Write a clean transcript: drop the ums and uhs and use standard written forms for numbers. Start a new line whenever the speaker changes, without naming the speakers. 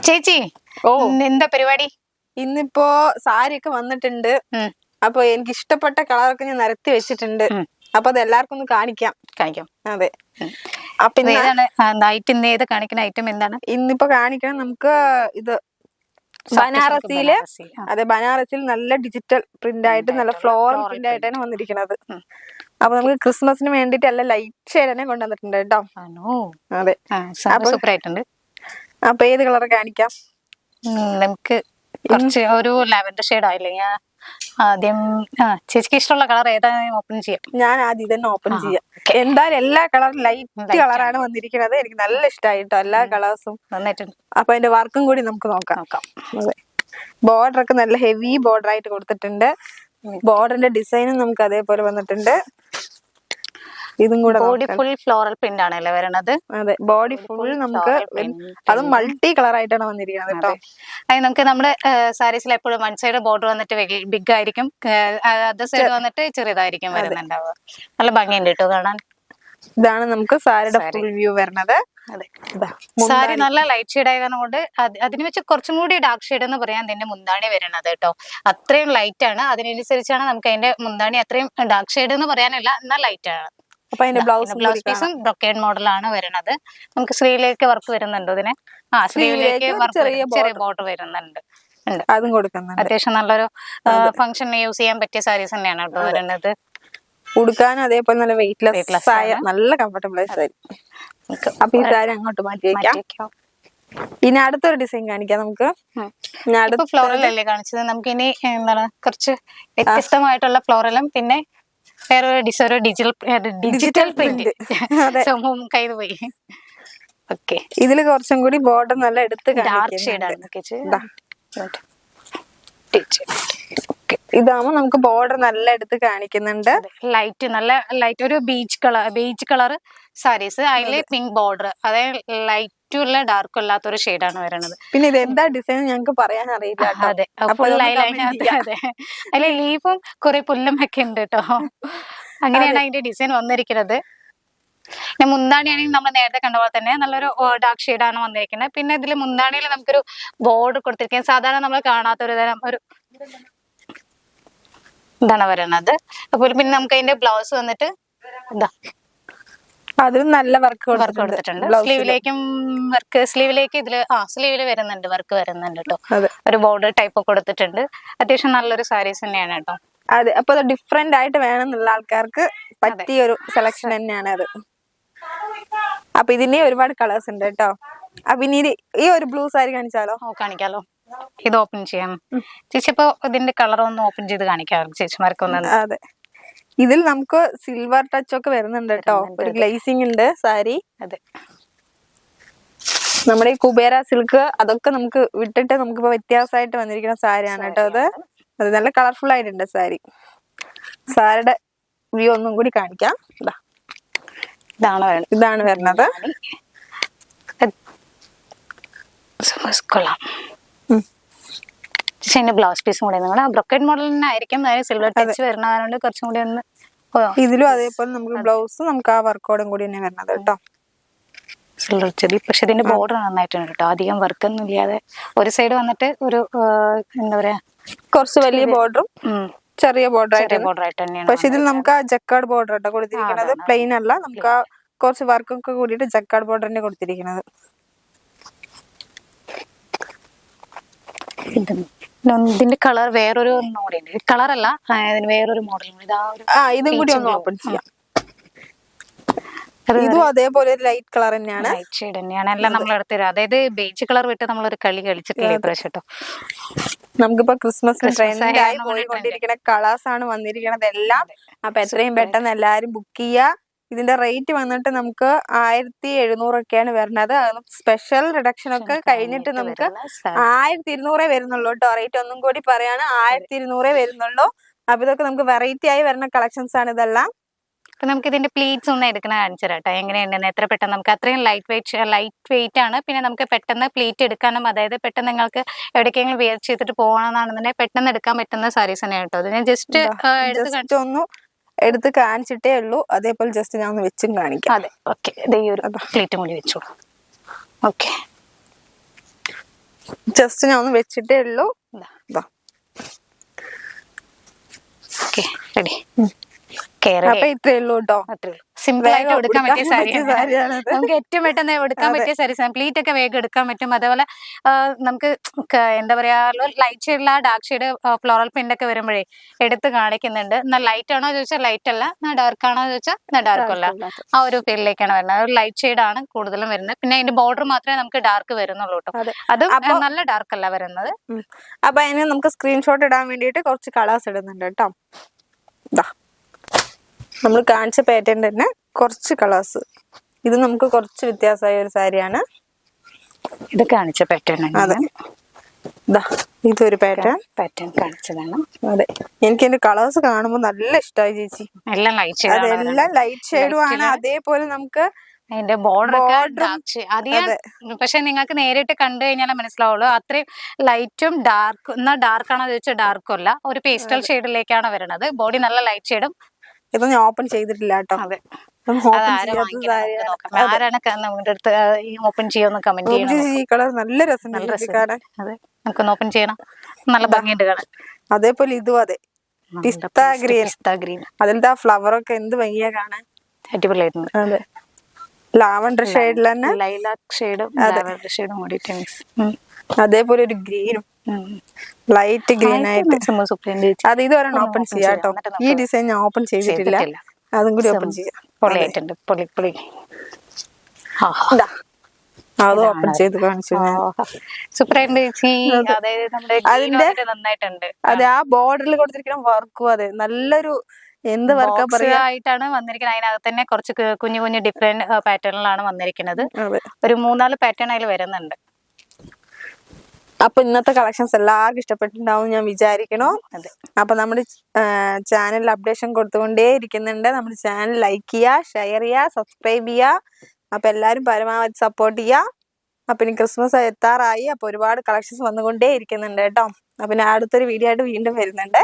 ചേച്ചി
ഓ
എന്താ പരിപാടി?
ഇന്നിപ്പോ സാരി ഒക്കെ വന്നിട്ടുണ്ട്. അപ്പൊ എനിക്ക് ഇഷ്ടപ്പെട്ട കളറൊക്കെ ഞാൻ നിരത്തി വെച്ചിട്ടുണ്ട്. അപ്പൊ അത് എല്ലാവർക്കും ഒന്ന് കാണിക്കാം. അതെ.
അപ്പൊ ഇന്ന് ഏത് കാണിക്കുന്ന ഐറ്റം എന്താണ്
ഇന്നിപ്പോ കാണിക്കണം? നമുക്ക് ഇത് ബനാറസിയില്, അതെ, ബനാറസിൽ നല്ല ഡിജിറ്റൽ പ്രിന്റ് ആയിട്ട് നല്ല ഫ്ലോറൽ പ്രിന്റ് ആയിട്ടാണ് വന്നിരിക്കുന്നത്. അപ്പൊ നമുക്ക് ക്രിസ്മസിന് വേണ്ടിട്ട് നല്ല ലൈറ്റ് ഷെയ്ഡ് തന്നെ കൊണ്ടുവന്നിട്ടുണ്ട് കേട്ടോ. അതെ,
സൂപ്പർ ആയിട്ടുണ്ട്.
അപ്പൊ ഏത് കളർ കാണിക്കാം?
നമുക്ക് കുറച്ച് ഒരു ലാവൻഡർ ഷെയ്ഡ് ആയില്ലേ? ഞാൻ ആദ്യം ചേച്ചിക്ക് ഇഷ്ടമുള്ള കളർ ഏതാ ഓപ്പൺ ചെയ്യാം?
ഞാൻ ആദ്യം തന്നെ ഓപ്പൺ ചെയ്യാം. എന്തായാലും എല്ലാ കളറും ലൈറ്റ് കളറാണ് വന്നിരിക്കുന്നത്. എനിക്ക് നല്ല ഇഷ്ടമായിട്ടോ എല്ലാ കളേഴ്സും
നന്നായിട്ടുണ്ട്.
അപ്പൊ അതിന്റെ വർക്കും കൂടി നമുക്ക് നോക്കാം. അതെ, ബോർഡർ ഒക്കെ നല്ല ഹെവി ബോർഡർ ആയിട്ട് കൊടുത്തിട്ടുണ്ട്. ബോർഡറിന്റെ ഡിസൈനും നമുക്ക് അതേപോലെ വന്നിട്ടുണ്ട്. ഇതും കൂടെ
ബോഡി ഫുൾ ഫ്ലോറൽ പ്രിന്റ് ആണല്ലേ വരണത്?
അതെ, ബോഡി ഫുൾ നമുക്ക് അതും മൾട്ടി കളർ ആയിട്ടാണ് വന്നിരിക്കുന്നത് കേട്ടോ.
അത് നമുക്ക് നമ്മുടെ സാരീസിൽ എപ്പോഴും വൺ സൈഡ് ബോർഡർ വന്നിട്ട് ബിഗ് ആയിരിക്കും, അതർ സൈഡ് വന്നിട്ട് ചെറിയതായിരിക്കും വരുന്നുണ്ടാവുക. നല്ല ഭംഗിയുണ്ട് കേട്ടോ കാണാൻ.
ഇതാണ് നമുക്ക് സാരിയുടെ ഫുൾ വ്യൂ വരുന്നത്.
സാരി നല്ല ലൈറ്റ് ഷെയ്ഡ് ആയത് കൊണ്ട് അതിന് വെച്ച് കുറച്ചും കൂടി ഡാർക്ക് ഷെയ്ഡ് എന്ന് പറയാൻ അതിന്റെ മുന്താണി വരുന്നത് കേട്ടോ. അത്രയും ലൈറ്റ് ആണ്. അതിനനുസരിച്ചാണ് നമുക്ക് അതിന്റെ മുന്താണി അത്രയും ഡാർക്ക് ഷെയ്ഡ് എന്ന് പറയാനില്ല, എന്നാൽ ലൈറ്റ് ആണ്.
അപ്പൊ അതിന്റെ ബ്ലൗസ്
പീസും ബ്രൊക്കേഡ് മോഡലാണ് വരുന്നത്. നമുക്ക് സ്ലീവിലേക്ക് വർക്ക് വരുന്നുണ്ടോ ഇതിന്? സ്ലീവിലേക്ക് ചെറിയ ബോർഡർ വരുന്നുണ്ട്.
അതും കൊടുക്കുന്നുണ്ട്.
അത്യാവശ്യം നല്ലൊരു ഫംഗ്ഷന് യൂസ് ചെയ്യാൻ പറ്റിയ സാരീസ് തന്നെയാണ് കേട്ടോ വരുന്നത്.
ഉടുക്കാനും അതേപോലെ നല്ല വെയിറ്റ്ലെസ് ആയ നല്ല കംഫർട്ടബിൾ ആയ സാരി. അപ്പൊ ഈ സാരി അങ്ങോട്ട് മാറ്റി വെക്കാം. ഇനി അടുത്തൊരു ഡിസൈൻ കാണിക്കാം നമുക്ക്.
ഫ്ലോറൽ അല്ലേ കാണിച്ചത്? നമുക്ക് ഇനി എന്താണ് കുറച്ച് വ്യത്യസ്തമായിട്ടുള്ള ഫ്ലോറലും പിന്നെ വേറൊരു ഡിജിറ്റൽ പ്രിന്റ് കയ്യിൽ പോയി. ഓക്കെ,
ഇതില് കുറച്ചും കൂടി ബോർഡർ നല്ല എടുത്ത്
ഡാർക്ക് ഷെയ്ഡാണ്.
ഇതാകുമ്പോ നമുക്ക് ബോർഡർ നല്ല എടുത്ത് കാണിക്കുന്നുണ്ട്.
നല്ല ലൈറ്റ് ഒരു ബീച്ച് കളർ സാരീസ്, അതില് പിങ്ക് ബോർഡർ, അതായത് ലൈറ്റും അല്ല ഡാർക്കും അല്ലാത്തൊരു ഷെയ്ഡാണ് വരുന്നത്.
പിന്നെ ഇത് എന്താ ഡിസൈൻ ഞങ്ങൾക്ക് പറയാൻ അറിയില്ല.
അതെ, അതിലെ ലീഫും കുറെ പുല്ലും ഒക്കെ ഉണ്ട് കേട്ടോ. അങ്ങനെയാണ് അതിന്റെ ഡിസൈൻ വന്നിരിക്കുന്നത്. പിന്നെ മുന്താണിയാണെങ്കിൽ നമ്മൾ നേരത്തെ കണ്ട പോലെ തന്നെ നല്ലൊരു ഡാർക്ക് ഷെയ്ഡാണ് വന്നിരിക്കുന്നത്. പിന്നെ ഇതിൽ മുന്താണിയിൽ നമുക്കൊരു ബോർഡർ കൊടുത്തിരിക്കുന്നത് സാധാരണ നമ്മൾ കാണാത്തൊരു തരം ഒരു ഇതാണ് വരുന്നത്. അതുപോലെ പിന്നെ നമുക്ക് അതിന്റെ ബ്ലൗസ് വന്നിട്ട്
അതിൽ നല്ല വർക്ക്
കൊടുത്തിട്ടുണ്ട്. സ്ലീവിലേക്കും വർക്ക്, സ്ലീവിലേക്ക് ഇതില് സ്ലീവില് വരുന്നുണ്ട്, വർക്ക് വരുന്നുണ്ട് കേട്ടോ. ഒരു ബോർഡർ ടൈപ്പ് കൊടുത്തിട്ടുണ്ട്. അത്യാവശ്യം നല്ലൊരു സാരീസ് തന്നെയാണ് കേട്ടോ.
അതെ, അപ്പൊ അത് ഡിഫറെന്റ് ആയിട്ട് വേണമെന്നുള്ള ആൾക്കാർക്ക് പറ്റിയ ഒരു സെലക്ഷൻ തന്നെയാണ് അത്. അപ്പൊ ഇതിന്റെ ഒരുപാട് കളേഴ്സ് ഉണ്ട് കേട്ടോ. അപ്പൊ ഇനി ഈ ഒരു ബ്ലൂ സാരി കാണിച്ചാലോ?
കാണിക്കാലോ. ഇത് ഓപ്പൺ ചെയ്യാം ചേച്ചി. അപ്പൊ ഇതിന്റെ കളർ ഒന്ന് ഓപ്പൺ ചെയ്ത് കാണിക്കാം ചേച്ചിമാർക്ക് ഒന്ന്.
അതെ, ഇതിൽ നമുക്ക് സിൽവർ ടച്ച് ഒക്കെ വരുന്നുണ്ട് കേട്ടോ. ഒരു ഗ്ലേസിംഗ് ഉണ്ട് സാരി.
അതെ,
നമ്മുടെ ഈ കുബേര സിൽക്ക് അതൊക്കെ നമുക്ക് വിട്ടിട്ട് നമുക്കിപ്പോ വ്യത്യാസമായിട്ട് വന്നിരിക്കുന്ന സാരിയാണ് കേട്ടോ അത്. അത് നല്ല കളർഫുൾ ആയിട്ടുണ്ട് സാരി. സാരിയുടെ വ്യൂ ഒന്നും കൂടി കാണിക്കാം. ഇതാണ് വരുന്നത്.
ബ്ലൗസ് പീസും കൂടെ നിങ്ങളുടെ ബ്രൊക്കേഡ് മോഡൽ തന്നെ ആയിരിക്കും, സിൽവർ ടച്ച് വരുന്നതുകൊണ്ട് കുറച്ചും കൂടി ഒന്ന്.
ഇതിലും അതേപോലെ നമുക്ക് ബ്ലൗസ് നമുക്ക് ആ വർക്കോടും കൂടി തന്നെ വരുന്നത് കേട്ടോ.
സിൽവർ ചെടി. പക്ഷെ ഇതിന്റെ ബോർഡർ നന്നായിട്ടുണ്ട് കേട്ടോ. അധികം വർക്കൊന്നും ഇല്ലാതെ ഒരു സൈഡ് വന്നിട്ട് ഒരു എന്താ പറയാ
കുറച്ച് വലിയ ബോർഡറും ചെറിയ ബോർഡർ
ആയിട്ട് തന്നെയാണ്.
പക്ഷെ ഇതിൽ നമുക്ക് ആ ജക്കാർഡ് ബോർഡർ കേട്ടോ കൊടുത്തിരിക്കുന്നത്. പ്ലെയിൻ അല്ല, നമുക്ക് ആ കുറച്ച് വർക്കൊക്കെ കൂടിയിട്ട് ജക്കാർഡ് ബോർഡർ തന്നെ കൊടുത്തിരിക്കുന്നത്.
ഇതിന്റെ കളർ വേറൊരു കളർ അല്ല, വേറൊരു മോഡൽ.
ഇതും കൂടി ഒന്ന് ഓപ്പൺ ചെയ്യാം. ഇതും അതേപോലെ ലൈറ്റ് കളർ തന്നെയാണ്,
ലൈറ്റ് ഷെയ്ഡ് തന്നെയാണ് എല്ലാം നമ്മൾ എടുത്തു തരാം. അതായത് ബേജ് കളർ വിട്ട് നമ്മളൊരു കളി കളിച്ചിട്ടില്ല കേട്ടോ.
നമുക്കിപ്പോ ക്രിസ്മസിന് ട്രെൻഡായി പോയിക്കൊണ്ടിരിക്കുന്ന കളേഴ്സ് ആണ് വന്നിരിക്കുന്നത് എല്ലാം. അപ്പൊ എത്രയും പെട്ടെന്ന് എല്ലാരും ബുക്ക് ചെയ്യുക. ഇതിന്റെ റേറ്റ് വന്നിട്ട് നമുക്ക് 1700 വരുന്നത്. സ്പെഷ്യൽ റിഡക്ഷൻ ഒക്കെ കഴിഞ്ഞിട്ട് നമുക്ക് 1200 വരുന്നുള്ളൂ കേട്ടോ. റേറ്റ് ഒന്നും കൂടി പറയാണ്, 1200 വരുന്നുള്ളൂ. അപ്പൊ ഇതൊക്കെ നമുക്ക് വെറൈറ്റി ആയി വരുന്ന കളക്ഷൻസ് ആണ് ഇതെല്ലാം.
അപ്പൊ നമുക്ക് ഇതിന്റെ പ്ലീറ്റ്സ് ഒന്ന് എടുക്കണ കാണിച്ചു തരാട്ടോ എങ്ങനെയുണ്ടെന്ന്. എത്ര പെട്ടെന്ന് നമുക്ക് അത്രയും ലൈറ്റ് വെയിറ്റ് ആണ്. പിന്നെ നമുക്ക് പെട്ടെന്ന് പ്ലീറ്റ് എടുക്കാനും, അതായത് പെട്ടെന്ന് നിങ്ങൾക്ക് എവിടേക്കെങ്കിലും വെയർ ചെയ്തിട്ട് പോകണമെന്നാണെന്നുണ്ടെങ്കിൽ പെട്ടെന്ന് എടുക്കാൻ പറ്റുന്ന സാരീസ് തന്നെ കേട്ടോ. അത് ഞാൻ ജസ്റ്റ്
ഒന്ന് എടുത്ത് കാണിച്ചിട്ടേ ഉള്ളൂ. അതേപോലെ ജസ്റ്റ് ഞാൻ ഒന്ന് വെച്ചും കാണിക്കാം.
അതെ, ഓക്കെ. ഈ ഒരു പ്ലീറ്റും കൂടി വെച്ചോളൂ. ഓക്കെ,
ജസ്റ്റ് ഞാൻ ഒന്ന് വെച്ചിട്ടേ ഉള്ളൂ. ഇതാ.
Okay ready. കേറി
അപ്പൊ ഇത്രേ ഉള്ളൂ കേട്ടോ.
സിമ്പിൾ ആയിട്ട് എടുക്കാൻ പറ്റിയ സാരിയാണ്.
സാരിയാണത്.
നമുക്ക് ഏറ്റവും പെട്ടെന്ന് എടുക്കാൻ പറ്റിയ സാരീസ്. പ്ലീറ്റ് ഒക്കെ വേഗം എടുക്കാൻ പറ്റും. അതേപോലെ നമുക്ക് എന്താ പറയാ ലൈറ്റ് ഷെയ്ഡിൽ ഡാർക്ക് ഷെയ്ഡ് ഫ്ലോറൽ പ്രിന്റ് ഒക്കെ വരുമ്പോഴേ എടുത്ത് കാണിക്കുന്നുണ്ട്. എന്നാൽ ലൈറ്റ് ആണോ ചോദിച്ചാൽ ലൈറ്റ് അല്ല, എന്നാൽ ഡാർക്ക് ആണോ ചോദിച്ചാൽ എന്നാൽ ഡാർക്ക് അല്ല. ആ ഒരു ഫീൽഡിലേക്കാണ് വരുന്നത്. ഒരു ലൈറ്റ് ഷെയ്ഡ് ആണ് കൂടുതലും വരുന്നത്. പിന്നെ അതിന്റെ ബോർഡർ മാത്രമേ നമുക്ക് ഡാർക്ക് വരുന്നുള്ളൂ കേട്ടോ. അത് നല്ല ഡാർക്ക് അല്ല വരുന്നത്.
അപ്പൊ അതിന് നമുക്ക് സ്ക്രീൻഷോട്ട് ഇടാൻ വേണ്ടിയിട്ട് കുറച്ച് കളേഴ്സ് ഇടുന്നുണ്ട് കേട്ടോ. ഇതാ നമ്മൾ കാണിച്ച പാറ്റേൺ തന്നെ കുറച്ച് കളേഴ്സ്. ഇത് നമുക്ക് കുറച്ച് വ്യത്യാസമായ ഒരു സാരിയാണ്.
ഇത് കാണിച്ച പാറ്റേൺ.
അതെ, ഇതാ ഇതൊരു പാറ്റേൺ
കാണിച്ചതാണ്.
അതെ, എനിക്ക് എന്റെ കളേഴ്സ് കാണുമ്പോൾ നല്ല ഇഷ്ടമായി ചേച്ചി.
എല്ലാം ലൈറ്റ് ഷെയ്ഡ്,
അതെല്ലാം ലൈറ്റ് ഷെയ്ഡും ആണ്. അതേപോലെ നമുക്ക്
അതിന്റെ ബോർഡർ അധികം, പക്ഷെ നിങ്ങൾക്ക് നേരിട്ട് കണ്ടു കഴിഞ്ഞാൽ മനസ്സിലാവുള്ളൂ. അത്രയും ലൈറ്റും ഡാർക്ക്, എന്നാൽ ഡാർക്ക് ആണോ ചോദിച്ചാൽ ഡാർക്കും അല്ല, ഒരു പേസ്റ്റൽ ഷെയ്ഡിലേക്കാണ് വരുന്നത്. ബോഡി നല്ല ലൈറ്റ് ഷെയ്ഡും.
ഇത് ഞാൻ ഓപ്പൺ ചെയ്തിട്ടില്ല കേട്ടോ.
അതെ, ആരാണ് നമ്മുടെ അടുത്ത് ഓപ്പൺ ചെയ്യുമെന്ന് കമന്റ് ചെയ്യണം.
ഈ കളർ നല്ല രസം.
അതെ, നമുക്കൊന്ന് ഓപ്പൺ ചെയ്യണം. നല്ല ഭംഗിയുണ്ട് കാണാൻ.
അതേപോലെ ഇതും അതെ, പിസ്ത ഗ്രീൻ. അതിലത്തെ ആ ഫ്ലവർ ഒക്കെ എന്ത് ഭംഗിയാ കാണാൻ.
അടിപൊളിയായിട്ടുണ്ട്.
അതെ, ലാവൻഡർ ഷെയ്ഡിൽ തന്നെ
ലൈലാക്ക് ഷെയ്ഡും ലാവൻഡർ ഷെയ്ഡും കൂടിയിട്ട് മിക്സ്.
അതേപോലെ ഒരു ഗ്രീനും ലൈറ്റ് ഗ്രീൻ ആയിട്ട്. അത് ഇതുവരെ ഓപ്പൺ ചെയ്യാം കേട്ടോ. ഈ ഡിസൈൻ ഞാൻ ഓപ്പൺ ചെയ്തിട്ടില്ല. അതും കൂടി ഓപ്പൺ ചെയ്യാം.
പൊളിയായിട്ടുണ്ട്. പൊളി.
അത് ഓപ്പൺ ചെയ്ത് കാണിച്ചു.
സൂപ്പറായിട്ടുണ്ട് ചേച്ചി. അതായത് നമ്മുടെ നന്നായിട്ടുണ്ട്.
അതെ, ആ ബോർഡറിൽ കൊടുത്തിരിക്കുന്ന വർക്കും അതെ നല്ലൊരു എന്ത് വർക്കാ പറയാ
ആയിട്ടാണ് വന്നിരിക്കുന്നത്. അതിനകത്ത് തന്നെ കുറച്ച് കുഞ്ഞു ഡിഫറെന്റ് പാറ്റേണിലാണ് വന്നിരിക്കുന്നത്. ഒരു 3-4 പാറ്റേൺ അതിൽ വരുന്നുണ്ട്.
അപ്പൊ ഇന്നത്തെ കളക്ഷൻസ് എല്ലാവർക്കും ഇഷ്ടപ്പെട്ടിട്ടുണ്ടാവും ഞാൻ വിചാരിക്കണോ. അപ്പൊ നമ്മുടെ ചാനലിൽ അപ്ഡേഷൻ കൊടുത്തുകൊണ്ടേ ഇരിക്കുന്നുണ്ട്. നമ്മുടെ ചാനൽ ലൈക്ക് ചെയ്യുക, ഷെയർ ചെയ്യുക, സബ്സ്ക്രൈബ് ചെയ്യുക. അപ്പൊ എല്ലാരും പരമാവധി സപ്പോർട്ട് ചെയ്യുക. അപ്പൊ ഇനി ക്രിസ്മസ് എത്താറായി. അപ്പൊ ഒരുപാട് കളക്ഷൻസ് വന്നുകൊണ്ടേ ഇരിക്കുന്നുണ്ട് കേട്ടോ. അപ്പൊ ഞാൻ അടുത്തൊരു വീഡിയോ ആയിട്ട് വീണ്ടും വരുന്നുണ്ട്.